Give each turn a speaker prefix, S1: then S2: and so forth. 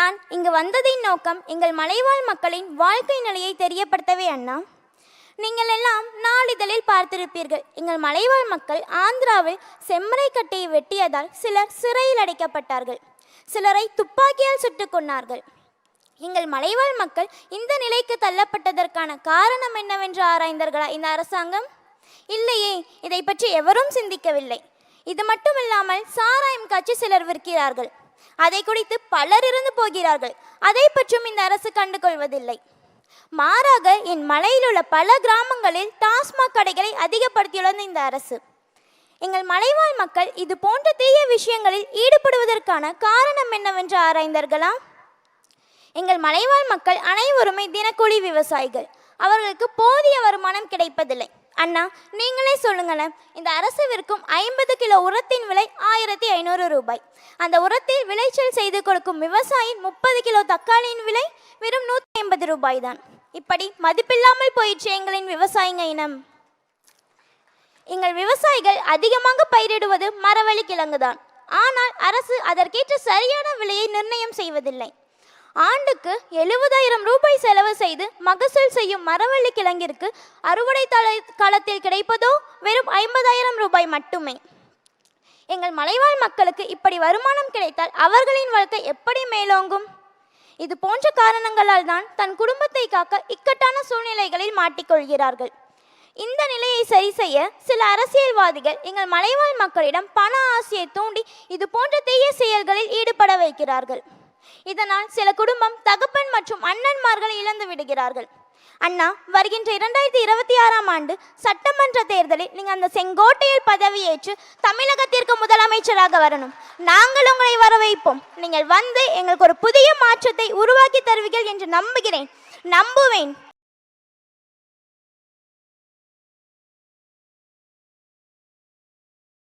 S1: நான் இங்கு வந்ததின் நோக்கம் எங்கள் மலைவாழ் மக்களின் வாழ்க்கை நிலையை தெரியப்படுத்தவே அண்ணா. நீங்கள் எல்லாம் நாளிதழில் பார்த்திருப்பீர்கள். எங்கள் மலைவாழ் மக்கள் ஆந்திராவில் செம்மரைக்கட்டையை வெட்டியதால் சிலர் சிறையில் அடைக்கப்பட்டார்கள், சிலரை துப்பாக்கியால் சுட்டுக் கொன்னார்கள். எங்கள் மலைவாழ் மக்கள் இந்த நிலைக்கு தள்ளப்பட்டதற்கான காரணம் என்னவென்று ஆராய்ந்தார்களா இந்த அரசாங்கம்? இல்லையே, இதை பற்றி எவரும் சிந்திக்கவில்லை. இது மட்டுமில்லாமல் சாராயம் காய்ச்சி சிலர் விற்கிறார்கள், அதை குடித்து பலர் இறந்து போகிறார்கள். அதை பற்றும் இந்த அரசு கண்டுகொள்வதில்லை. மாறாக என் மலையில் உள்ள பல கிராமங்களில் டாஸ்மாக் கடைகளை அதிகப்படுத்தியுள்ளது இந்த அரசு. எங்கள் மலைவாழ் மக்கள் இது போன்ற தீய விஷயங்களில் ஈடுபடுவதற்கான காரணம் என்னவென்று ஆராய்ந்தார்களா? எங்கள் மலைவாழ் மக்கள் அனைவருமே தினக்கூலி விவசாயிகள். அவர்களுக்கு போதிய வருமானம் கிடைப்பதில்லை. அண்ணா, நீங்களே சொல்லுங்களேன், இந்த அரசு விற்கும் 50 கிலோ உரத்தின் விலை 1500 ரூபாய். அந்த உரத்தில் விளைச்சல் செய்து கொடுக்கும் விவசாயின் 30 கிலோ தக்காளியின் விலை வெறும் 150 ரூபாய் தான். இப்படி மதிப்பில்லாமல் போயிடுச்சு எங்களின் விவசாயிங்க இனம். எங்கள் விவசாயிகள் அதிகமாக பயிரிடுவது மரவள்ளி கிழங்கு தான். ஆனால் அரசு அதற்கேற்ற சரியான விலையை நிர்ணயம் செய்வதில்லை. ஆண்டுக்கு 70,000 ரூபாய் செலவு செய்து மகசூல் செய்யும் மரவள்ளி கிழங்கிற்கு அறுவடை காலத்தில் கிடைப்பதோ வெறும் 50,000 ரூபாய் மட்டுமே. எங்கள் மலைவாழ் மக்களுக்கு இப்படி வருமானம் கிடைத்தால் அவர்களின் வாழ்க்கை எப்படி மேலோங்கும்? இது போன்ற காரணங்களால் தான் தன் குடும்பத்தை காக்க இக்கட்டான சூழ்நிலைகளில் மாட்டிக்கொள்கிறார்கள். இந்த நிலையை சரி செய்ய சில அரசியல்வாதிகள் எங்கள் மலைவாழ் மக்களிடம் பண ஆசையை தூண்டி இது போன்ற தீய செயல்களில் ஈடுபட வைக்கிறார்கள். இதனால் சில குடும்பம் தகப்பன் மற்றும் அண்ணன்மார்களை இழந்து விடுகிறார்கள். அண்ணா, வருகின்ற 2026ஆம் ஆண்டு சட்டமன்ற தேர்தலில் நீங்கள் அந்த செங்கோட்டையில் பதவியேற்று தமிழகத்திற்கு முதலமைச்சராக வரணும். நாங்கள் உங்களை வரவைப்போம். நீங்கள் வந்து எங்களுக்கு ஒரு புதிய மாற்றத்தை உருவாக்கி தருவீர்கள் என்று நம்புகிறேன், நம்புவேன்.